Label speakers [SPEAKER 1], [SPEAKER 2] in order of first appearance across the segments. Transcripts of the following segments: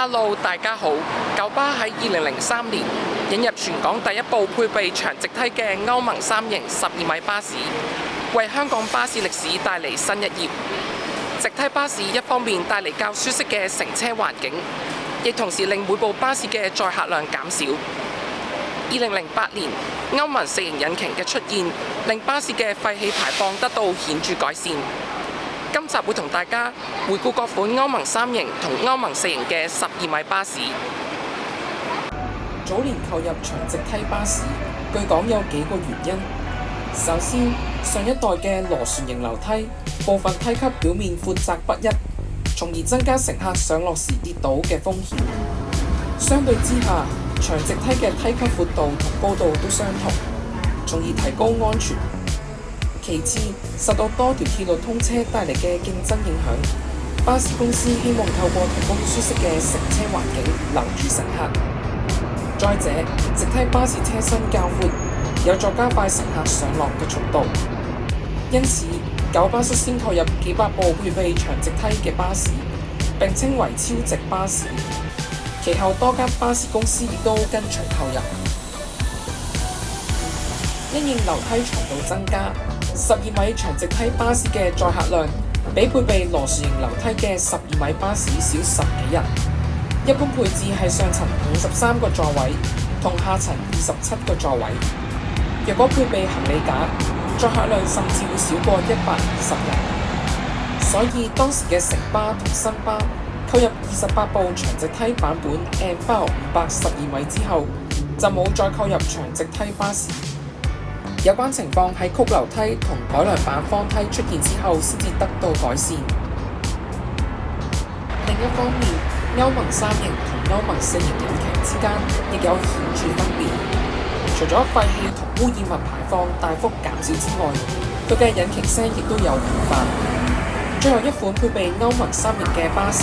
[SPEAKER 1] Hello， 大家好。九巴喺2003年引入全港第一部配備長直梯嘅歐盟3型12米巴士，為香港巴士歷史帶嚟新一頁。直梯巴士一方面帶嚟較舒適嘅乘車環境，亦同時令每部巴士嘅載客量減少。2008年，歐盟4型引擎嘅出現，令巴士嘅廢氣排放得到顯著改善。今集會同大家回顧各款歐盟3型同歐盟4型嘅12米巴士。早年購入長直梯巴士，據講有幾個原因。首先，上一代嘅螺旋形樓梯部分梯級表面闊窄不一，從而增加乘客上落時跌倒嘅風險。相對之下，長直梯嘅梯級闊度同高度都相同，從而提高安全。其次，受到多條鐵路通車帶嚟嘅競爭影響，巴士公司希望透過提供舒適嘅乘車環境留住乘客。再者，直梯巴士車身較闊，有助加快乘客上落嘅速度。因此，九巴率先購入幾百部配備長直梯嘅巴士，並稱為超直巴士。其後多間巴士公司亦都跟隨購入。因應樓梯長度增加，12米長直梯巴士嘅載客量比配備螺旋形樓梯嘅12米巴士少10幾人。一般配置係上層53個座位同下層27個座位。若果配備行李架，載客量甚至會少過120人。所以當時嘅城巴同新巴購入28部長直梯版本 N5 512米之後，就冇再購入長直梯巴士。有關情況喺曲樓梯同改良版方梯出現之後先至得到改善。另一方面，歐盟3型同歐盟4型引擎之間亦有顯著分別。除咗廢氣同污染物排放大幅減少之外，佢嘅引擎聲亦都有變化。最後一款配備歐盟3型嘅巴士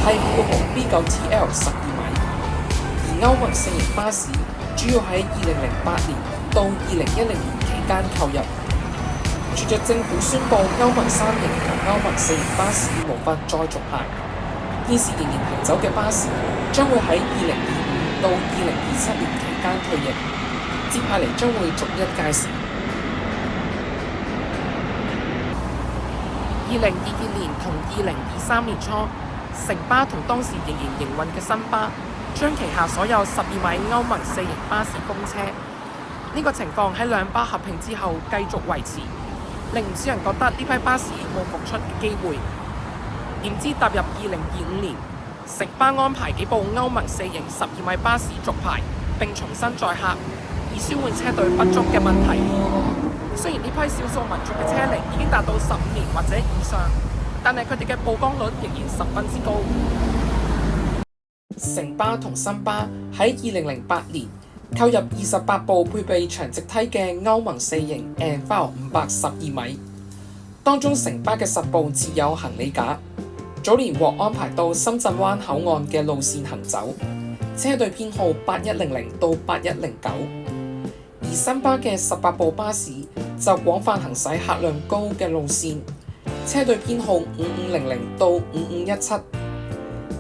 [SPEAKER 1] 係富豪 B9TL 12米，而歐盟4型巴士主要喺2008年到2010年期間購入。隨着政府宣布歐盟3型同歐盟4型巴士無法再續牌，現時仍然行走嘅巴士將會喺2025到2027年期間退役，接下嚟將會逐一介紹。2022年同2023年初，城巴同當時仍然營運嘅新巴將旗下所有12米歐盟4型巴士公車。呢個情況喺兩巴合併之後繼續維持，令唔少人覺得呢批巴士冇復出嘅機會。點知踏入2025年，城巴安排幾部歐盟4型12米巴士續牌並重新載客，以舒緩車隊不足嘅問題。雖然呢批少數民族嘅車齡已經達到15年或者以上，但係佢哋嘅曝光率仍然十分之高。城巴同新巴喺2008年購入28部配備長直梯嘅歐盟4型 N5 512米，當中城巴嘅10部設有行李架，早年獲安排到深圳灣口岸嘅路線行走，車隊編號8100到8109。而新巴嘅18部巴士就廣泛行駛客量高嘅路線，車隊編號5500到5517。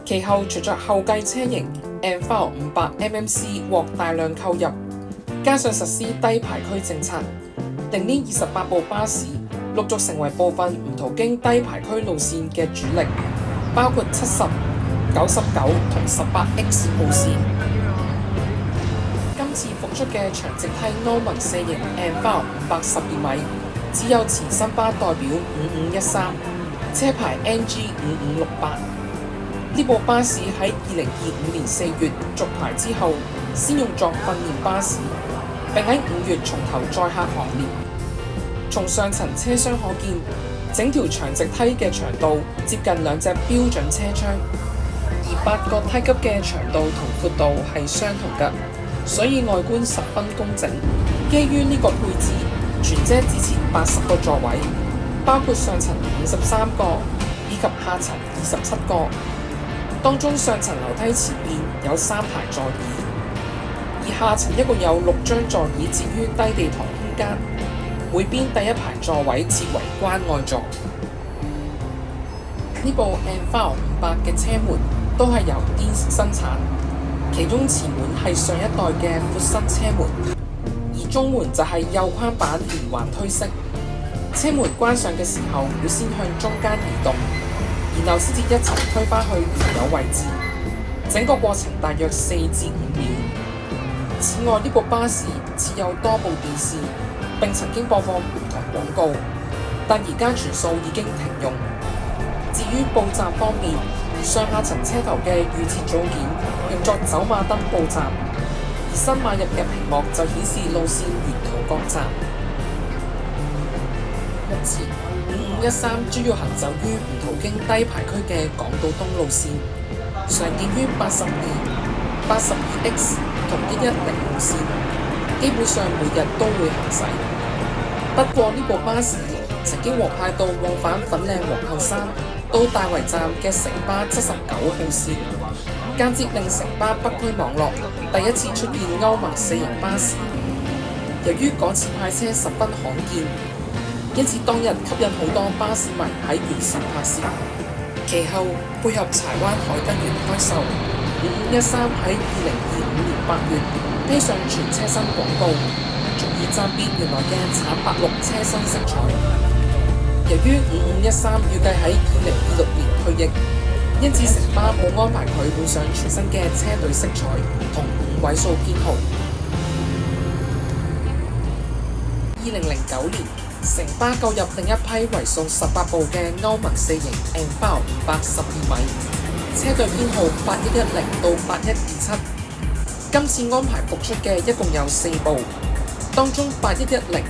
[SPEAKER 1] 其後隨着後繼車型 N5 500MMC 獲大量購入，加上實施低排區政策，令呢28部巴士陸續成為部分唔途經低排區路線嘅主力，包括70、99同18X 路線。今次復出嘅長直梯歐盟4型 N5 512米，只有前新巴代表5513，車牌 NG5568。呢部巴士喺2025年4月續牌之後，先用作訓練巴士，並喺5月重投載客行列。從上層車廂可見，整條長直梯嘅長度接近2隻標準車窗，而8個梯級嘅長度同闊度係相同嘅，所以外觀十分工整。基於呢個配置，全車只設80個座位，包括上層53個以及下層27個。當中上層樓梯前面有3排座椅，而下層一共有6張座椅設於低地台空間，每邊第一排座位設為關愛座。呢部 N5 500嘅車門都係由滇生產，其中前門係上一代嘅闊身車門，而中門就係右框板連環推式。車門關上嘅時候會先向中間移動，然後先至一齊推返去原有位置，整個過程大約4至5秒。此外，呢部巴士設有多部電視，並曾經播放唔同廣告，但而家全數已經停用。至於報站方面，上下層車頭嘅預設組件用作走馬燈報站，而新買入嘅屏幕就顯示路線沿途各站。目前5513主要行走於唔途經低排區嘅港島東路線，常見於82、82X 同110路線，基本上每日都會行駛。不過呢部巴士曾經獲派到往返粉嶺皇后山到大圍站嘅城巴79號線，間接令城巴北區網絡第一次出現歐盟4型巴士。由於嗰次派車十分罕見，因此當日吸引好多巴士迷喺沿線拍攝。其後配合柴灣海德園開售，5513喺2025年8月披上全車身廣告，從而暫別原來嘅橙白綠車身色彩。由於5513預計喺2026年退役，因此城巴冇安排佢換上全新嘅車隊色彩同5位數編號。2009年，城巴購入另一批為數18部嘅歐盟4型 Enviro 512米，車隊編號8110到8127。今次安排復出嘅一共有4部，當中8110、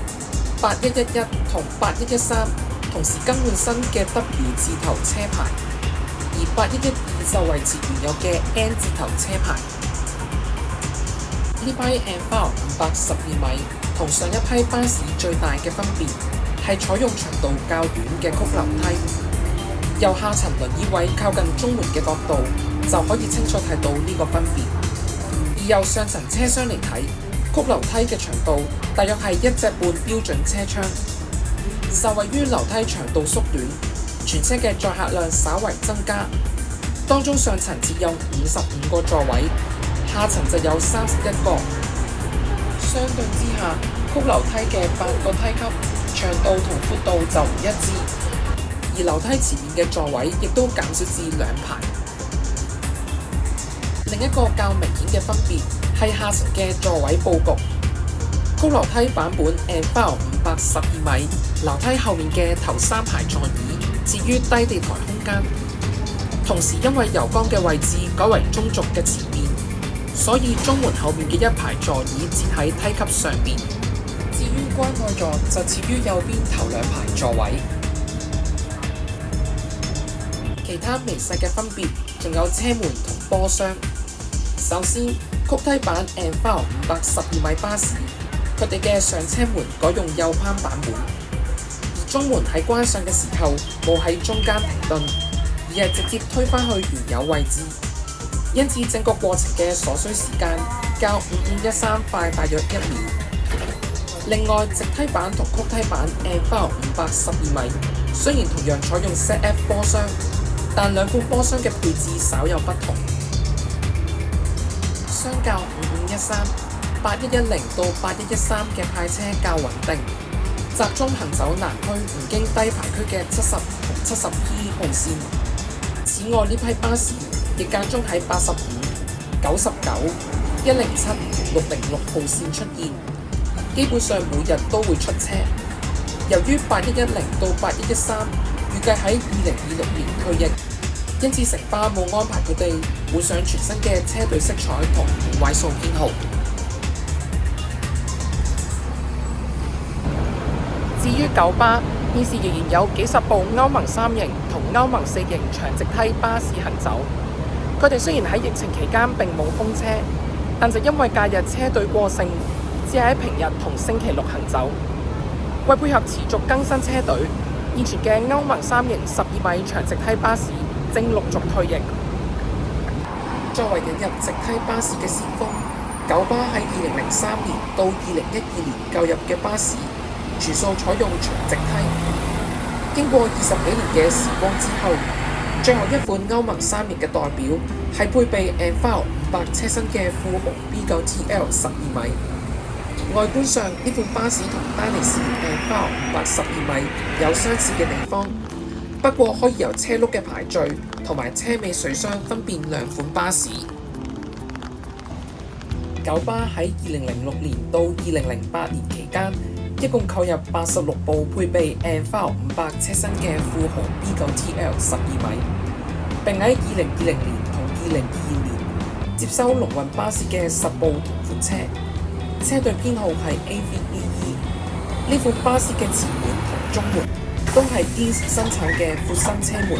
[SPEAKER 1] 8111同8113同時更換新嘅 W 字頭車牌，而8112就維持原有嘅 N 字頭車牌。呢批 Enviro 512米同上一批巴士最大嘅分別係採用長度較短嘅曲樓梯，由下層輪椅位靠近中門嘅角度就可以清楚睇到呢個分別。而由上層車廂嚟睇，曲樓梯嘅長度大約係1隻半標準車窗。受惠於樓梯長度縮短，全車嘅載客量稍為增加，當中上層設有55個座位，下層就有31個。相對之下，曲樓梯嘅8個梯級長度同闊度就唔一致，而樓梯前面嘅座位亦都減少至2排。另一個較明顯嘅分別係下層嘅座位佈局。高樓梯版本 Enviro 512米，樓梯後面嘅頭3排座椅置於低地台空間，同時因為油缸嘅位置改為中軸嘅前面，所以中門後面嘅1排座椅設喺梯級上面。至於關愛座就設於右邊頭2排座位。其他微細嘅分別仲有車門同波箱。首先，曲梯版 Enviro 512米巴士，佢哋嘅上車門改用右框版本，而中門喺關上嘅時候冇喺中間停頓，而係直接推返去原有位置，因此整個過程嘅所需時間較5513快大約1秒。另外，直梯版同曲梯版 Enviro 512米雖然同樣採用 ZF 波箱，但兩款波箱嘅配置稍有不同。相較5513，8110到8113嘅派車較穩定，集中行走南區唔經低排區嘅70同70P 號線。此外，呢批巴士亦間中喺85、99、107同606號線出現，基本上每日都會出車。由於8110到8113預計喺2026年退役，因此城巴冇安排佢哋換上全新嘅車隊色彩同5位數編號。至於九巴，現時仍然有幾十部歐盟3型同歐盟4型長直梯巴士行走。佢哋雖然喺疫情期間並冇通車，但就因為假日車隊過剩，只係喺平日同星期六行走。為配合持續更新車隊，現存嘅歐盟3型12米長直梯巴士正陸續退役。作為引入直梯巴士嘅先鋒，九巴喺2003年到2012年購入嘅巴士，全數採用長直梯。經過20幾年嘅時光之後，最後一款歐盟3型嘅代表係配備 Enviro 500車身嘅富豪 B9TL 12米。外觀上呢款巴士同丹尼士 Enviro 500 12米有相似嘅地方，不過可以由車轆嘅排序同埋車尾水箱分辨兩款巴士。九巴喺2006年到2008年期間，一共購入86部配備 Enviro 500車身嘅富豪 B9TL 12米，並喺2020年同2022年接收龍運巴士嘅10部同款車，車隊編號係 AVBE。呢款巴士嘅前門同中門都係 Deanz 生產嘅闊身車門，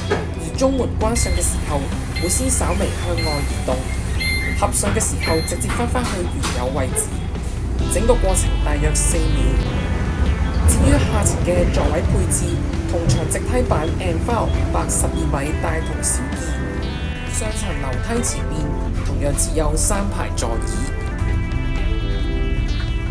[SPEAKER 1] 而中門關上嘅時候會先稍微向外移動，合上嘅時候直接返去原有位置，整個過程大約4秒。至於下層嘅座位配置同長直梯版 Enviro 500 12米大同小異，上層樓梯前面同樣設有3排座椅。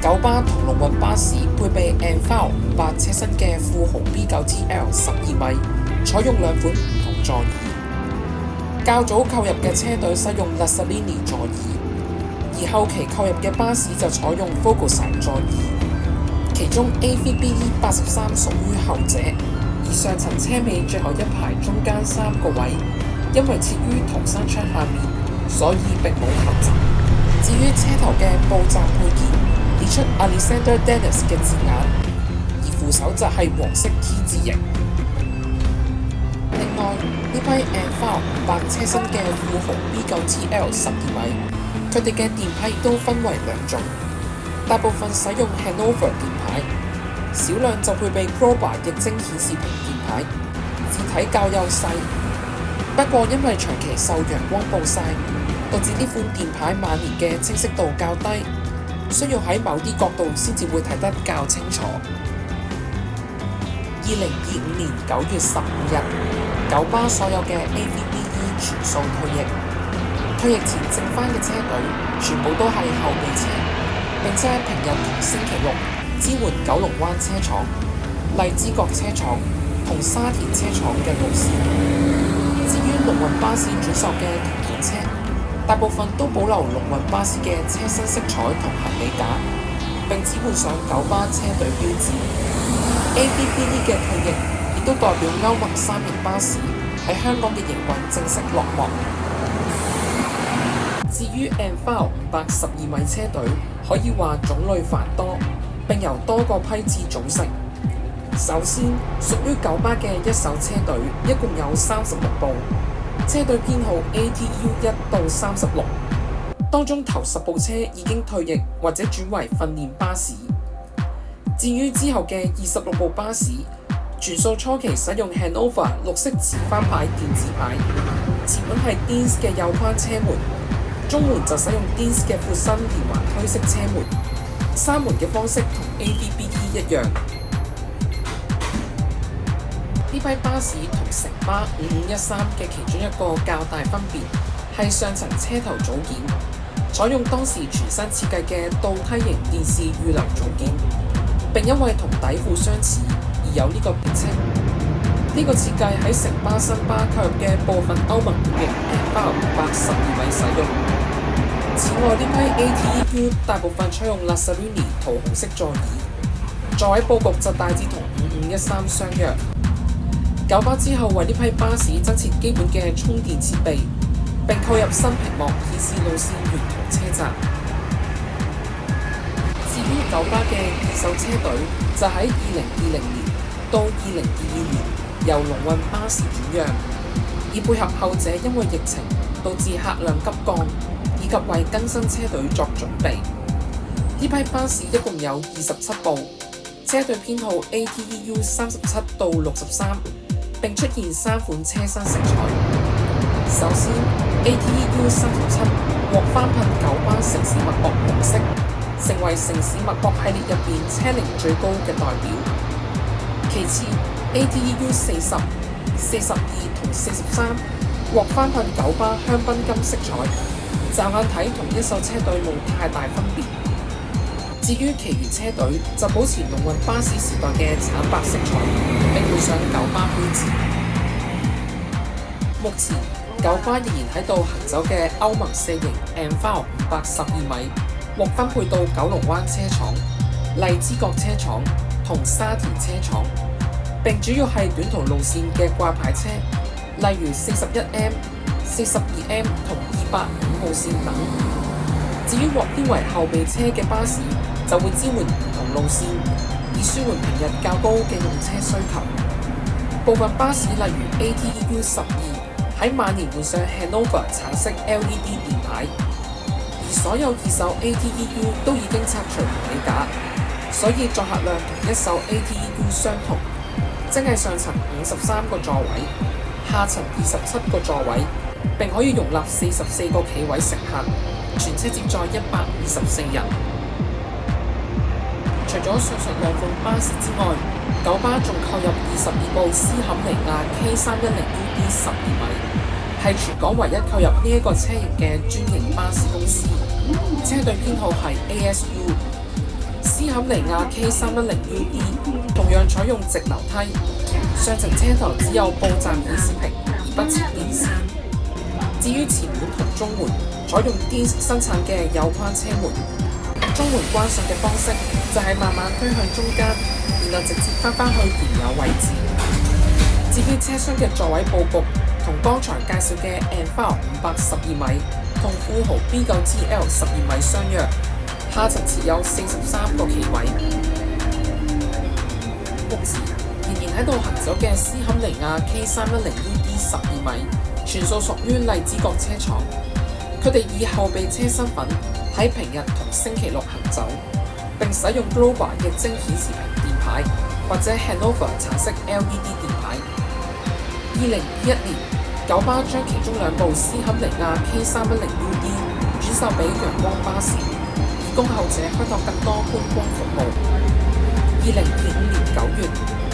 [SPEAKER 1] 九巴同龍運巴士配備 Enviro 500車身嘅富豪 B9TL 12米，採用兩款唔同座椅。較早購入嘅車隊使用 Lussolini 座椅，而後期購入嘅巴士就採用 Vogelsang 座椅。其中 AVBE 83屬於後者，而上層車尾最後一排中間3個位，因為設於逃生窗下面，所以並冇合閘。至於車頭嘅布罩配件，列出 Alexander Dennis 嘅字眼，而扶手就係黃色 T 字形。另外，呢批 Enviro 500車身嘅富豪 B9TL 12米，佢哋嘅電牌亦都分為兩種，大部分使用 Hanover 電牌，少量就配備 Grover 液晶顯示屏電牌，字體較幼細。不過因為長期受陽光暴曬，導致呢款電牌晚年嘅清晰度較低，需要喺某啲角度先至會睇得較清楚。2025年9月15日，九巴所有嘅 AVBE 全數退役。退役前剩返嘅車隊全部都係後備車，並且喺平日同星期六支援九龍灣車廠、荔枝角車廠同沙田車廠嘅路線。至於龍運巴士轉售嘅同款車，大部分都保留龍運巴士嘅車身色彩同行李架，並只換上九巴車隊標誌。AVBE 嘅退役亦都代表歐盟3型巴士喺香港嘅營運正式落幕。至於 Enviro 500 12米車隊，可以話種類繁多，並由多個批次組成。首先，屬於九巴嘅一手車隊一共有36部，車隊編號 ATU 1到36，當中頭10部車已經退役或者轉為訓練巴士。至於之後嘅26部巴士，全數初期使用 Hanover 綠色持翻牌電子牌，前門係 Deanz 嘅右框車門，中門就使用 Deanz 嘅闊身連環推式車門，閂門嘅方式同 AVBE 一樣。呢批巴士同城巴5513嘅其中一個較大分別係上層車頭組件，採用當時全新設計嘅倒梯型電視預留組件，並因為同底褲相似而有呢個別稱。呢個設計喺城巴新巴購入嘅部分歐盟型 Enviro 500 12米使用。此外，呢批 ATU 大部分採用 Lussolini 桃紅色座椅，座位佈局就大致同5513相若。九巴之後為呢批巴士增設基本嘅充電設備，並購入新屏幕顯示路線沿途車站。至於九巴嘅二手車隊，就喺2020年到2022年由龍運巴士轉讓，以配合後者因為疫情導致客量急降，以及為更新車隊作準備。呢批巴士一共有27部，車隊編號 ATEU 37到63，並出現3款車身色彩。首先 ，ATEU 37獲翻噴九巴城市脈搏紅色，成為城市脈搏系列入邊車齡最高嘅代表。其次 ，ATEU 40、42同43獲翻噴九巴香檳金色彩，驟眼睇同一手車隊冇太大分別。至於其餘車隊就保持龍運巴士時代嘅橙白色彩，並換上九巴標誌。目前九巴仍然喺度行走嘅歐盟4型 ENVAO 512米獲分配到九龍灣車廠、荔枝角車廠同沙田車廠，並主要係短途路線嘅掛牌車，例如 41M、42M 同205號線等。至於獲編為後備車嘅巴士，就會支援唔同路線，以舒緩平日較高嘅用車需求。部分巴士例如 ATEU 12喺晚年換上 Hanover 橙色 LED 電牌，而所有二手 ATEU 都已經拆除行李架，所以載客量同一手 ATEU 相同，即係上層53個座位，下層27個座位，並可以容納44個企位乘客，全車接載124人。除咗上述兩款巴士之外，九巴仲購入22部斯堪尼亞 K310UD 12米，係全港唯一購入呢一個車型嘅專營巴士公司，車隊編號係 ASU。斯堪尼亞 K310UD 同樣採用直樓梯，上層車頭只有報站顯示屏而不設電視。至於前門同中門，採用 DINS 生產嘅有框車門，中門關上嘅方式就係慢慢推向中間，然後直接返去原有位置。至於車廂嘅座位佈局，同剛才介紹嘅 ENVAO 512米同富豪 B9TL 12米相若，下層設有43個企位。目前仍然喺度行走嘅斯堪尼亞 K310UD 12米，全數屬於荔枝角車廠。佢哋以後備車身份喺平日同星期六行走，並使用 Global 液晶顯示屏電牌或者 Hanover 橙色 LED 電牌。2021年，九巴將其中兩部斯堪尼亞 K310UD 轉售俾陽光巴士，以供後者開拓更多觀光服務。2025年9月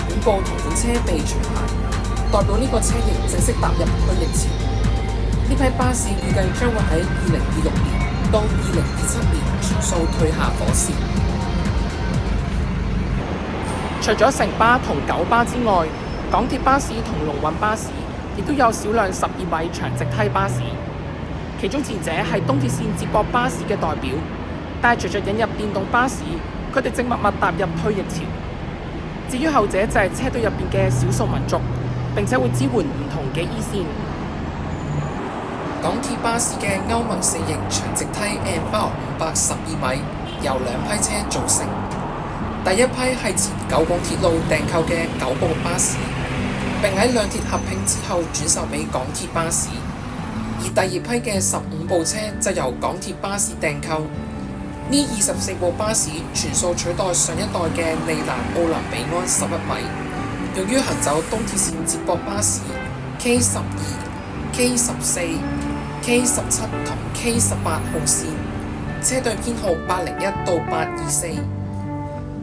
[SPEAKER 1] ，5部同款車被除牌，代表呢個車型正式踏入退役潮。呢批巴士預計將會喺2026年到2027年全數退下火線。除咗城巴同九巴之外，港鐵巴士同龍運巴士亦都有少量12米長直梯巴士。其中前者係東鐵線接駁巴士嘅代表，但係隨着引入電動巴士，佢哋正默默踏入退役潮。至於後者就係車隊入邊嘅少數民族，並且會支援唔同嘅 E 線。港鐵巴士嘅歐盟4型長直梯 ENVAO 512米由兩批車組成，第一批係前九廣鐵路訂購嘅9部巴士，並喺兩鐵合併之後轉售俾港鐵巴士，而第二批嘅15部車就由港鐵巴士訂購。呢24部巴士全數取代上一代嘅利蘭奧林比安11米，用於行走東鐵線接駁巴士 K12、K14、K17 同 K18號線，車隊編號801到824。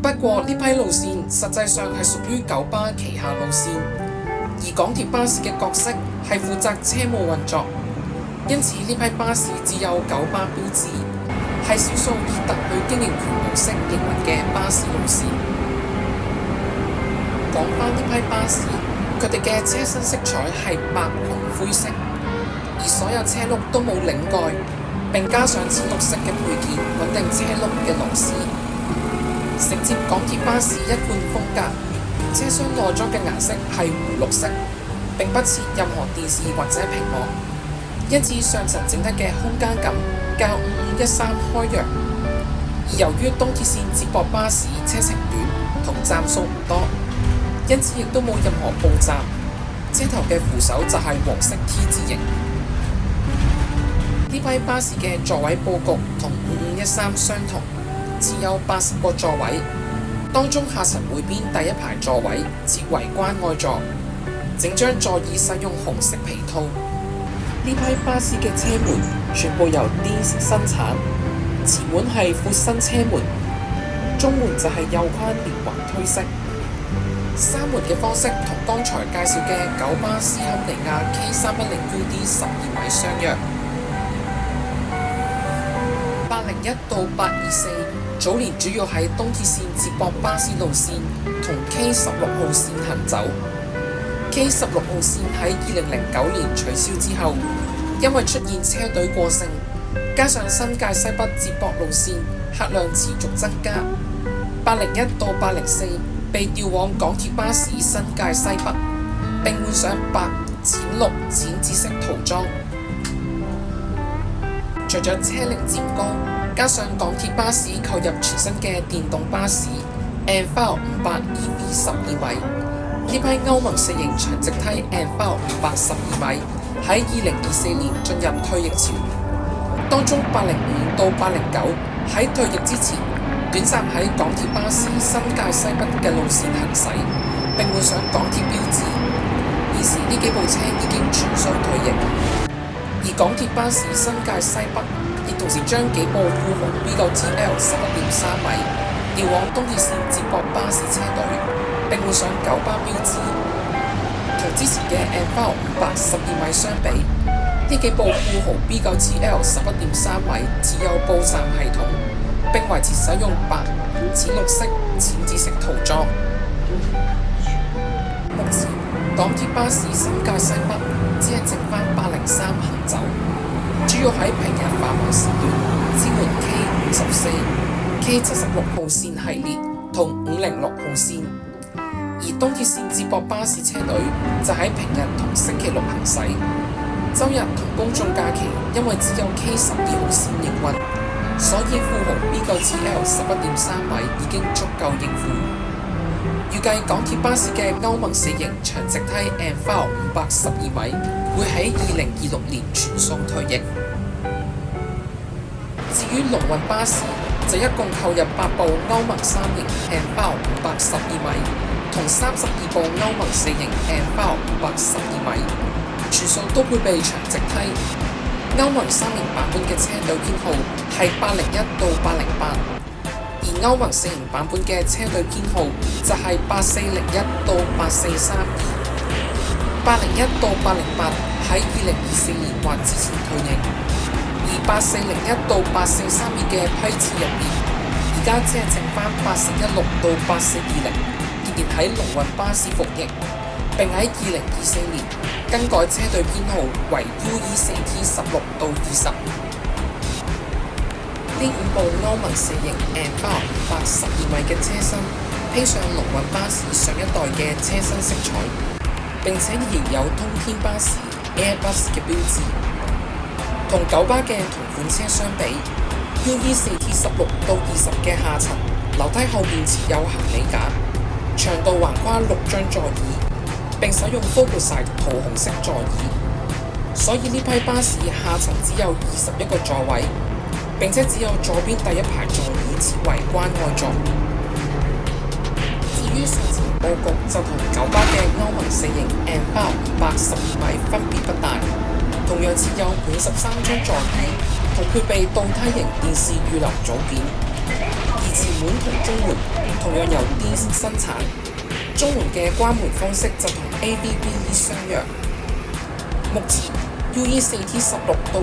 [SPEAKER 1] 不過呢批路線實際上係屬於九巴旗下路線，而港鐵巴士嘅角色係負責車務運作，因此呢批巴士只有九巴標誌，係少數以特許經營權模式營運嘅巴士路線。講返呢批巴士，佢哋嘅車身色彩係白紅灰色，而所有車轆都冇領蓋，並加上淺綠色嘅配件穩定車轆嘅螺絲。承接港鐵巴士一貫風格，車廂內裝嘅顏色係湖綠色，並不設任何電視或者屏幕，因此上層整體嘅空間感較5513開揚。而由於東鐵線接駁巴士車程短同站數唔多，因此亦都冇任何報站，車頭嘅扶手就係黃色 T 字形。呢批巴士嘅座位佈局同5513相同，設有80個座位，當中下層每邊第一排座位設為關愛座，整張座椅使用紅色皮套。呢批巴士嘅車門全部由 DINS 生產，前門係闊身車門，中門就係右框連環推式。閂門嘅方式同剛才介紹嘅九巴斯堪尼亞 K310UD 12米相若。801到824早年主要喺東鐵線接駁巴士路線同 K16號線行走， K16號線喺2009年取消之後，因為出現車隊過剩，加上新界西北接駁路線客量持續增加，801到804被調往港鐵巴士新界西北，並換上白、淺綠、淺紫色塗裝。隨着車齡漸高，加上港鐵巴士購入全新嘅電動巴士 Enviro 500 EV 12米，呢批歐盟4型長直梯 Enviro 500 12米喺2024年進入退役潮，當中805到809喺退役之前短暫喺港鐵巴士新界西北嘅路線行駛，並換上港鐵標誌。現時呢幾部車已經全數退役。而港鐵巴士新界西北亦同時將幾部富豪 B9TL 11.3米調往東鐵線接駁巴士車隊，並換上九巴標誌。同之前嘅 Enviro 500 12米相比，呢幾部富豪 B9TL 11.3米只有報站系統，並維持使用白、淺綠色、淺紫色塗裝。目前港鐵巴士新界西北只係剩返803行走，主要喺平日繁忙時段支援 K54、K76號線系列同506號線，而東鐵線接駁巴士車隊就喺平日同星期六行駛，週日同公眾假期因為只有 K12號線營運，所以富豪 B9TL 11.3米已經足夠應付。預計港鐵巴士嘅歐盟4型長直梯 Enviro 500 12米會喺2026年全數退役。至於龍運巴士就一共購入8部歐盟3型 Enviro 500 12米同32部歐盟4型 Enviro 500 12米，全數都配備長直梯。歐盟3型版本嘅車隊編號係801到808。而歐盟4型版本嘅車隊編號就係8401到8432，801到808喺2024年或之前退役，而8401到8432嘅批次入面，而家只係剩返8416到8420，仍然喺龍運巴士服役，並喺2024年更改車隊編號為 UE4T16到20。呢5部歐盟4型 Enviro 500 12米嘅車身，披上龍運巴士上一代嘅車身色彩，並且仍有通天巴士 Airbus 嘅標誌。同九巴嘅同款車相比， UE4T16到20嘅下層樓梯後面設有行李架，長度橫跨6張座椅，並使用 Focusrite 桃紅色座椅，所以呢批巴士下層只有21個座位。並且只有左邊第一排座椅設為關愛座。至於上層佈局就同九巴嘅歐盟4型 Enviro 500 12米分別不大，同樣設有53張座椅，同配備倒梯型電視預留組件。而前門同中門同樣由電線生產，中門嘅關門方式就同 AVBE 相若。目前 UE4T16到20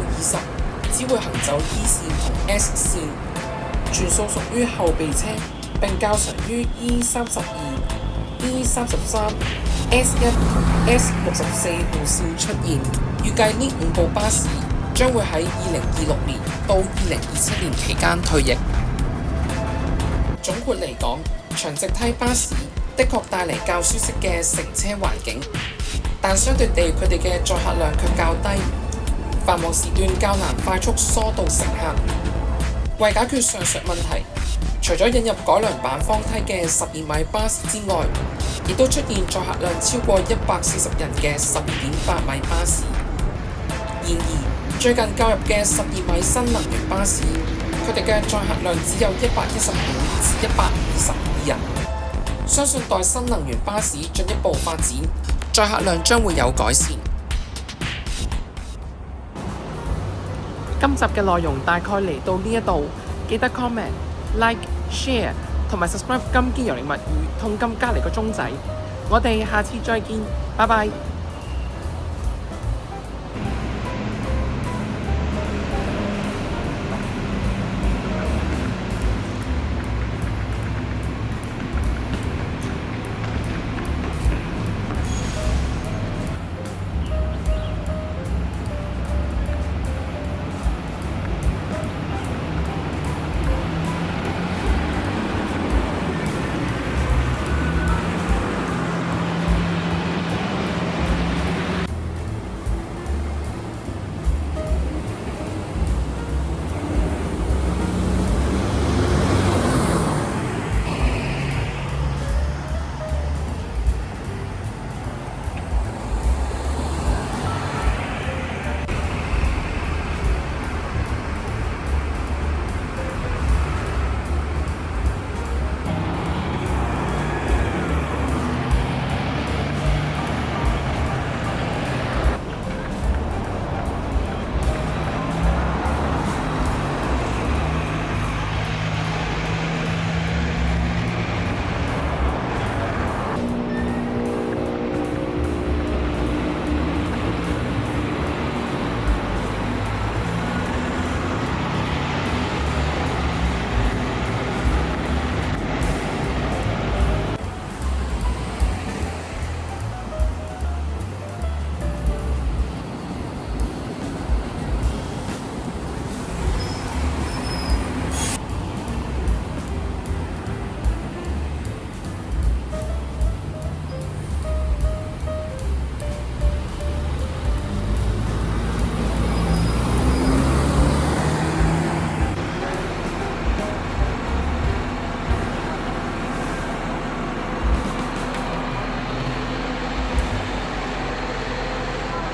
[SPEAKER 1] 只會行走 E 線同 S 線，全數屬於後備車，並較常於 E32、E33、S1 同 S64號線出現。預計呢5部巴士將會喺2026年到2027年期間退役。總括嚟講，長直梯巴士的確帶嚟較舒適嘅乘車環境，但相對地佢哋嘅載客量卻較低。繁忙時段較難快速疏導乘客。為解決上述問題，除咗引入改良版方梯嘅12米巴士之外，亦都出現載客量超過140人嘅12.8米巴士。然而，最近購入嘅12米新能源巴士，佢哋嘅載客量只有115至122人。相信待新能源巴士進一步發展，載客量將會有改善。今集嘅內容大概嚟到呢一度，記得 comment、like、share 同埋 subscribe 金堅遊靈物語，同撳隔離個鐘仔。我哋下次再見，拜拜。